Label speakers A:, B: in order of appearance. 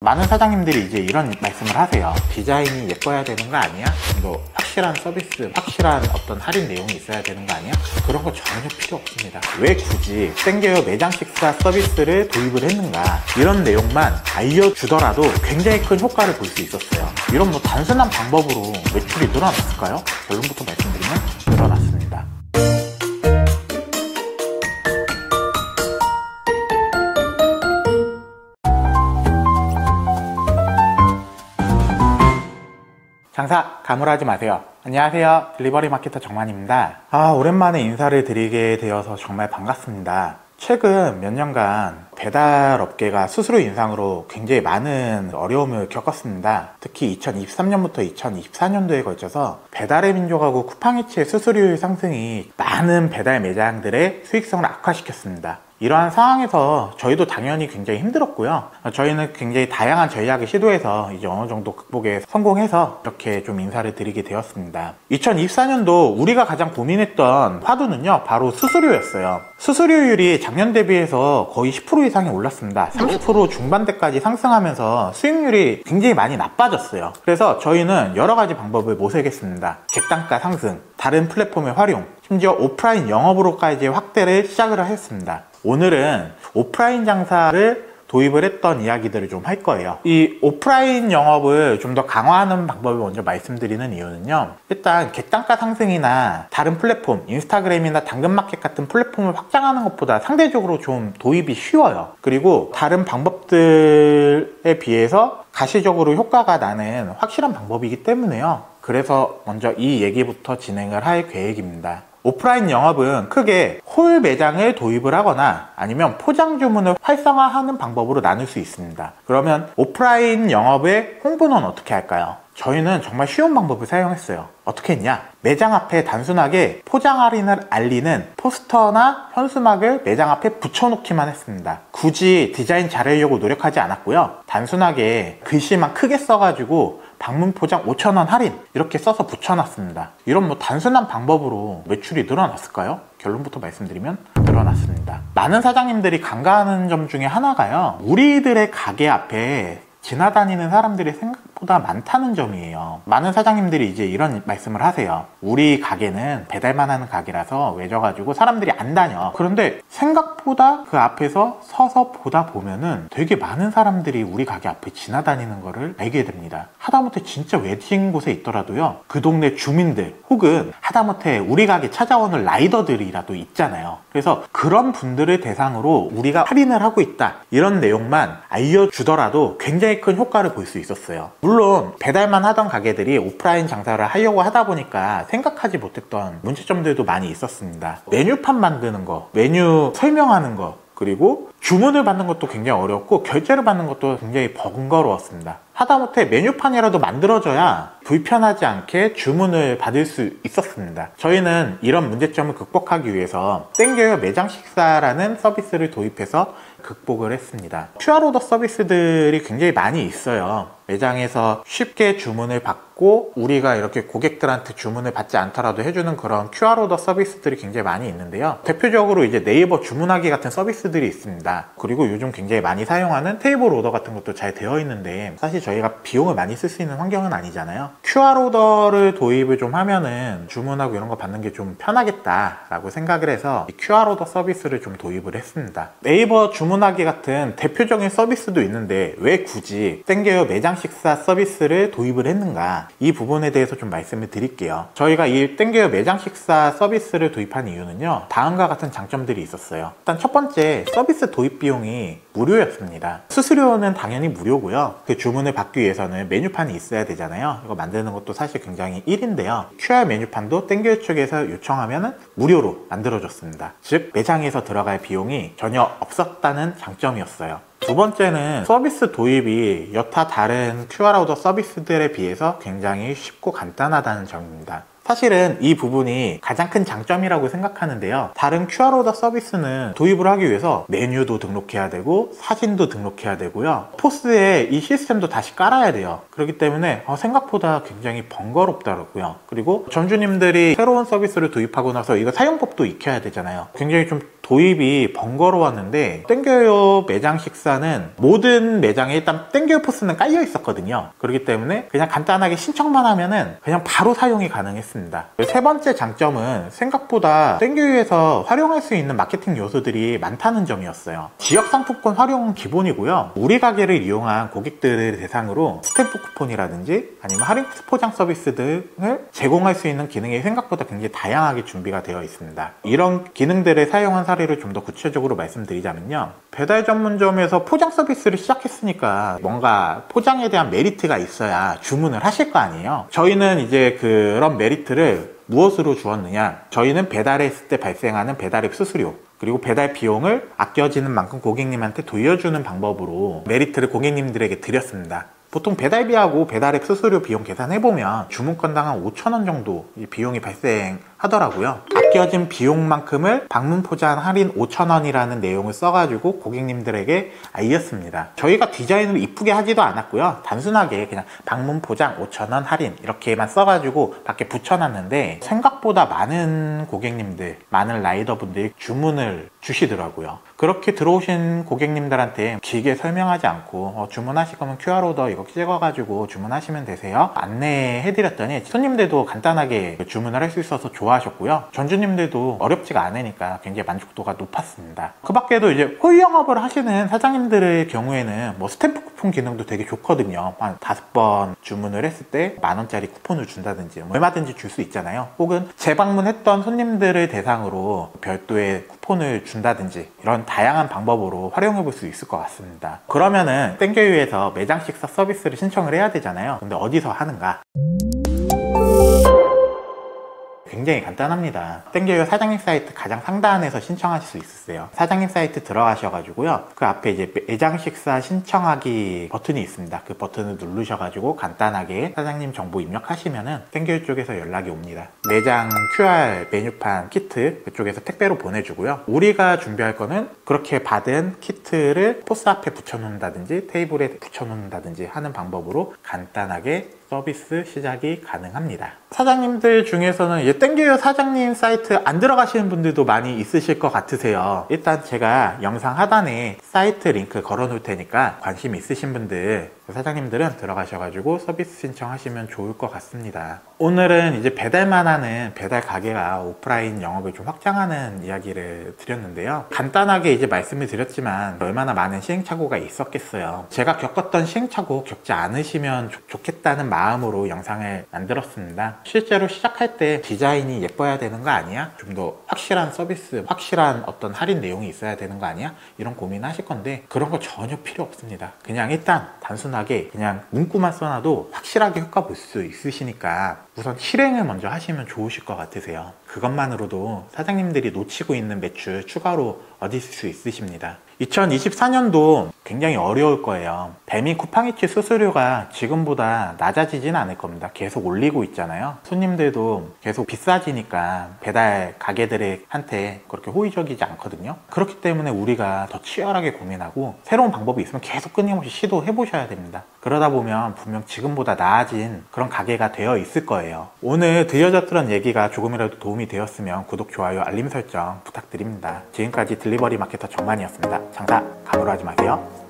A: 많은 사장님들이 이제 이런 말씀을 하세요. 디자인이 예뻐야 되는 거 아니야? 뭐 확실한 서비스, 확실한 어떤 할인 내용이 있어야 되는 거 아니야? 그런 거 전혀 필요 없습니다. 왜 굳이 땡겨요 매장 식사 서비스를 도입을 했는가, 이런 내용만 알려주더라도 굉장히 큰 효과를 볼 수 있었어요. 이런 뭐 단순한 방법으로 매출이 늘어났을까요? 결론부터 말씀드리면 늘어났습니다. 장사 가물하지 마세요. 안녕하세요, 딜리버리 마케터 정만입니다. 오랜만에 인사를 드리게 되어서 정말 반갑습니다. 최근 몇 년간 배달업계가 수수료 인상으로 굉장히 많은 어려움을 겪었습니다. 특히 2023년부터 2024년도에 걸쳐서 배달의 민족하고 쿠팡이츠의 수수료율 상승이 많은 배달 매장들의 수익성을 악화시켰습니다. 이러한 상황에서 저희도 당연히 굉장히 힘들었고요. 저희는 굉장히 다양한 전략을 시도해서 이제 어느 정도 극복에 성공해서 이렇게 좀 인사를 드리게 되었습니다. 2024년도 우리가 가장 고민했던 화두는요, 바로 수수료였어요. 수수료율이 작년 대비해서 거의 10% 이상이 올랐습니다. 30% 중반대까지 상승하면서 수익률이 굉장히 많이 나빠졌어요. 그래서 저희는 여러 가지 방법을 모색했습니다. 객단가 상승, 다른 플랫폼의 활용, 심지어 오프라인 영업으로까지 확대를 시작을 했습니다. 오늘은 오프라인 장사를 도입을 했던 이야기들을 좀 할 거예요. 이 오프라인 영업을 좀 더 강화하는 방법을 먼저 말씀드리는 이유는요, 일단 객단가 상승이나 다른 플랫폼, 인스타그램이나 당근마켓 같은 플랫폼을 확장하는 것보다 상대적으로 좀 도입이 쉬워요. 그리고 다른 방법들에 비해서 가시적으로 효과가 나는 확실한 방법이기 때문에요. 그래서 먼저 이 얘기부터 진행을 할 계획입니다. 오프라인 영업은 크게 홀 매장을 도입을 하거나 아니면 포장 주문을 활성화하는 방법으로 나눌 수 있습니다. 그러면 오프라인 영업의 홍보는 어떻게 할까요? 저희는 정말 쉬운 방법을 사용했어요. 어떻게 했냐? 매장 앞에 단순하게 포장 할인을 알리는 포스터나 현수막을 매장 앞에 붙여놓기만 했습니다. 굳이 디자인 잘하려고 노력하지 않았고요. 단순하게 글씨만 크게 써가지고 방문 포장 5,000원 할인 이렇게 써서 붙여놨습니다. 이런 뭐 단순한 방법으로 매출이 늘어났을까요? 결론부터 말씀드리면 늘어났습니다. 많은 사장님들이 간과하는 점 중에 하나가요, 우리들의 가게 앞에 지나다니는 사람들이 생각보다 많다는 점이에요. 많은 사장님들이 이제 이런 말씀을 하세요. 우리 가게는 배달만 하는 가게라서 외져가지고 사람들이 안 다녀. 그런데 생각보다 그 앞에서 서서 보다 보면은 되게 많은 사람들이 우리 가게 앞에 지나다니는 거를 알게 됩니다. 하다못해 진짜 외진 곳에 있더라도요, 그 동네 주민들 혹은 하다못해 우리 가게 찾아오는 라이더들이라도 있잖아요. 그래서 그런 분들을 대상으로 우리가 할인을 하고 있다, 이런 내용만 알려주더라도 굉장히 큰 효과를 볼 수 있었어요. 물론 배달만 하던 가게들이 오프라인 장사를 하려고 하다 보니까 생각하지 못했던 문제점들도 많이 있었습니다. 메뉴판 만드는 거, 메뉴 설명하는 거, 그리고 주문을 받는 것도 굉장히 어렵고 결제를 받는 것도 굉장히 번거로웠습니다. 하다못해 메뉴판이라도 만들어져야 불편하지 않게 주문을 받을 수 있었습니다. 저희는 이런 문제점을 극복하기 위해서 땡겨요 매장 식사라는 서비스를 도입해서 극복을 했습니다. QR오더 서비스들이 굉장히 많이 있어요. 매장에서 쉽게 주문을 받고 우리가 이렇게 고객들한테 주문을 받지 않더라도 해주는 그런 QR오더 서비스들이 굉장히 많이 있는데요. 대표적으로 이제 네이버 주문하기 같은 서비스들이 있습니다. 그리고 요즘 굉장히 많이 사용하는 테이블 오더 같은 것도 잘 되어 있는데 사실 저희가 비용을 많이 쓸 수 있는 환경은 아니잖아요. QR오더를 도입을 좀 하면은 주문하고 이런 거 받는 게 좀 편하겠다라고 생각을 해서 QR오더 서비스를 좀 도입을 했습니다. 네이버 주문하기 같은 대표적인 서비스도 있는데 왜 굳이 땡겨요 매장 식사 서비스를 도입을 했는가, 이 부분에 대해서 좀 말씀을 드릴게요. 저희가 이 땡겨요 매장 식사 서비스를 도입한 이유는요, 다음과 같은 장점들이 있었어요. 일단 첫 번째, 서비스 도입 비용이 무료였습니다. 수수료는 당연히 무료고요. 그 주문을 받기 위해서는 메뉴판이 있어야 되잖아요. 이거 만드는 것도 사실 굉장히 일인데요. QR 메뉴판도 땡겨요 측에서 요청하면 무료로 만들어줬습니다. 즉 매장에서 들어갈 비용이 전혀 없었다는 장점이었어요. 두 번째는 서비스 도입이 여타 다른 QR오더 서비스들에 비해서 굉장히 쉽고 간단하다는 점입니다. 사실은 이 부분이 가장 큰 장점이라고 생각하는데요. 다른 QR오더 서비스는 도입을 하기 위해서 메뉴도 등록해야 되고 사진도 등록해야 되고요. 포스에 이 시스템도 다시 깔아야 돼요. 그렇기 때문에 생각보다 굉장히 번거롭더라고요. 그리고 점주님들이 새로운 서비스를 도입하고 나서 이거 사용법도 익혀야 되잖아요. 굉장히 좀 도입이 번거로웠는데 땡겨요 매장 식사는 모든 매장에 일단 땡겨요 포스는 깔려 있었거든요. 그렇기 때문에 그냥 간단하게 신청만 하면은 그냥 바로 사용이 가능했습니다. 세 번째 장점은 생각보다 땡겨요에서 활용할 수 있는 마케팅 요소들이 많다는 점이었어요. 지역 상품권 활용은 기본이고요. 우리 가게를 이용한 고객들을 대상으로 스탬프 쿠폰이라든지 아니면 할인 포장 서비스 등을 제공할 수 있는 기능이 생각보다 굉장히 다양하게 준비가 되어 있습니다. 이런 기능들을 사용한 사례를 좀 더 구체적으로 말씀드리자면요, 배달 전문점에서 포장 서비스를 시작했으니까 뭔가 포장에 대한 메리트가 있어야 주문을 하실 거 아니에요. 저희는 이제 그런 메리트를 무엇으로 주었느냐, 저희는 배달했을 때 발생하는 배달앱 수수료 그리고 배달 비용을 아껴지는 만큼 고객님한테 돌려주는 방법으로 메리트를 고객님들에게 드렸습니다. 보통 배달비하고 배달앱 수수료 비용 계산해보면 주문건당 한 5,000원 정도 비용이 발생하더라고요. 아껴진 비용만큼을 방문 포장 할인 5,000원이라는 내용을 써가지고 고객님들에게 알렸습니다. 저희가 디자인을 이쁘게 하지도 않았고요. 단순하게 그냥 방문 포장 5,000원 할인 이렇게만 써가지고 밖에 붙여놨는데 생각보다 많은 고객님들, 많은 라이더분들이 주문을 주시더라고요. 그렇게 들어오신 고객님들한테 길게 설명하지 않고 주문하실 거면 QR오더 이거 찍어가지고 주문하시면 되세요 안내해드렸더니 손님들도 간단하게 주문을 할 수 있어서 좋아하셨고요. 전주님들도 어렵지가 않으니까 굉장히 만족도가 높았습니다. 그 밖에도 이제 홀 영업을 하시는 사장님들의 경우에는 뭐 스탬프 쿠폰 기능도 되게 좋거든요. 한 5번 주문을 했을 때 10,000원짜리 쿠폰을 준다든지 얼마든지 줄 수 있잖아요. 혹은 재방문했던 손님들을 대상으로 별도의 쿠폰을 준다든지 이런 다양한 방법으로 활용해 볼 수 있을 것 같습니다. 그러면은 땡겨요에서 매장 식사 서비스를 신청을 해야 되잖아요. 근데 어디서 하는가? 굉장히 간단합니다. 땡겨요 사장님 사이트 가장 상단에서 신청하실 수 있으세요. 사장님 사이트 들어가셔가지고요, 그 앞에 이제 매장 식사 신청하기 버튼이 있습니다. 그 버튼을 누르셔가지고 간단하게 사장님 정보 입력하시면은 땡겨요 쪽에서 연락이 옵니다. 매장 QR 메뉴판 키트 그쪽에서 택배로 보내주고요. 우리가 준비할 거는 그렇게 받은 키트를 포스 앞에 붙여놓는다든지 테이블에 붙여놓는다든지 하는 방법으로 간단하게 서비스 시작이 가능합니다. 사장님들 중에서는 이제 땡겨요 사장님 사이트 안 들어가시는 분들도 많이 있으실 것 같으세요. 일단 제가 영상 하단에 사이트 링크 걸어 놓을 테니까 관심 있으신 분들, 사장님들은 들어가셔가지고 서비스 신청하시면 좋을 것 같습니다. 오늘은 이제 배달만 하는 배달 가게가 오프라인 영업을 좀 확장하는 이야기를 드렸는데요. 간단하게 이제 말씀을 드렸지만 얼마나 많은 시행착오가 있었겠어요. 제가 겪었던 시행착오 겪지 않으시면 좋겠다는 마음으로 영상을 만들었습니다. 실제로 시작할 때 디자인이 예뻐야 되는 거 아니야? 좀 더 확실한 서비스, 확실한 어떤 할인 내용이 있어야 되는 거 아니야? 이런 고민하실 건데 그런 거 전혀 필요 없습니다. 그냥 일단 단순하게 그냥 문구만 써놔도 확실하게 효과 볼 수 있으시니까 우선 실행을 먼저 하시면 좋으실 것 같으세요. 그것만으로도 사장님들이 놓치고 있는 매출 추가로 얻으실 수 있으십니다. 2024년도 굉장히 어려울 거예요. 배민 쿠팡이츠 수수료가 지금보다 낮아지진 않을 겁니다. 계속 올리고 있잖아요. 손님들도 계속 비싸지니까 배달 가게들한테 그렇게 호의적이지 않거든요. 그렇기 때문에 우리가 더 치열하게 고민하고 새로운 방법이 있으면 계속 끊임없이 시도해 보셔야 됩니다. 그러다 보면 분명 지금보다 나아진 그런 가게가 되어 있을 거예요. 오늘 들려줬던 얘기가 조금이라도 도움이 되었으면 구독, 좋아요, 알림 설정 부탁드립니다. 지금까지 딜리버리 마케터 정만이었습니다. 장사 감으로 하지 마세요.